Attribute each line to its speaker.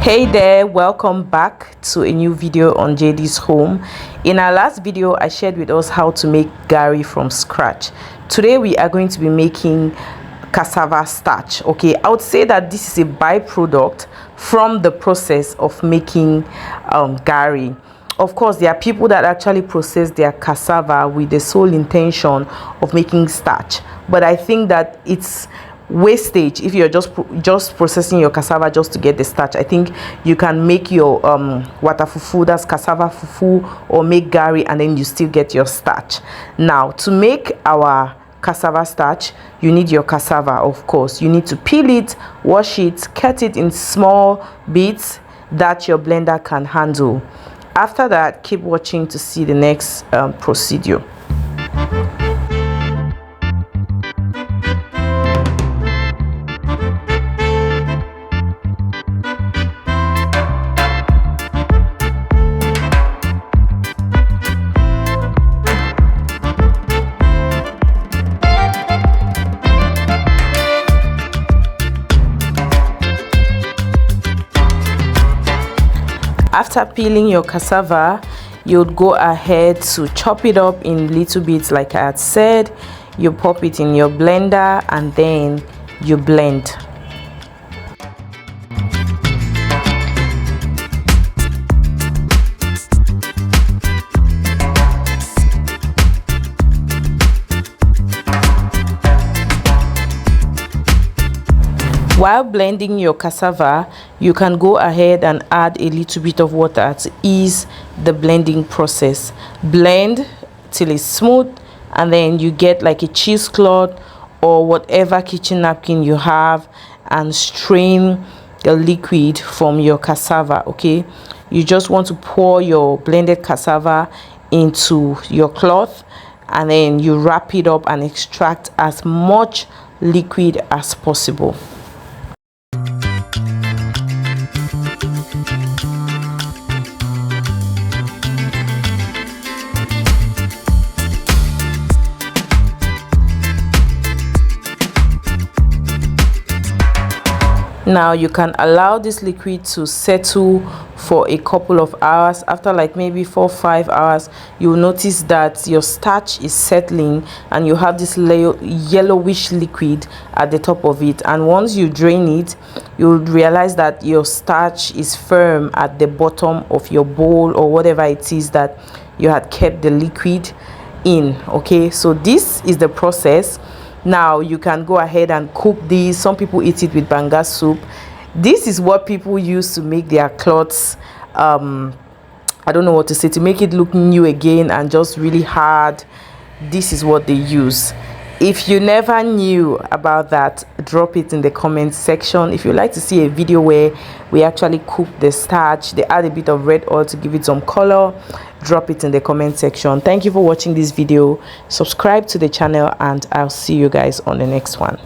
Speaker 1: Hey there, welcome back to a new video on JD's home. In our last video I shared with us how to make gari from scratch. Today we are going to be making cassava starch. Okay, I would say that this is a byproduct from the process of making gari. Of course, there are people that actually process their cassava with the sole intention of making starch, but I think that it's wastage if you're just processing your cassava just to get the starch. I think you can make your water fufu, that's cassava fufu, or make gari and then you still get your starch. Now, to make our cassava starch, you need your cassava. Of course, you need to peel it, wash it, cut it in small bits that your blender can handle. After that, keep watching to see the next procedure. After peeling your cassava, you'd go ahead to chop it up in little bits like I had said. You pop it in your blender and then you blend. While blending your cassava, you can go ahead and add a little bit of water to ease the blending process. Blend till it's smooth, and then you get like a cheesecloth or whatever kitchen napkin you have and strain the liquid from your cassava. Okay, you just want to pour your blended cassava into your cloth and then you wrap it up and extract as much liquid as possible. Now you can allow this liquid to settle for a couple of hours. After like maybe 4 or 5 hours, you'll notice that your starch is settling and you have this yellowish liquid at the top of it. And once you drain it, you'll realize that your starch is firm at the bottom of your bowl or whatever it is that you had kept the liquid in. Okay, so this is the process. Now you can go ahead and cook these. Some people eat it with banga soup. This is what people use to make their cloths, I don't know what to say, to make it look new again and just really hard. This is what they use. If you never knew about that, drop it in the comment section. If you'd like to see a video where we actually cook the starch, they add a bit of red oil to give it some color, drop it in the comment section. Thank you for watching this video. Subscribe to the channel and I'll see you guys on the next one.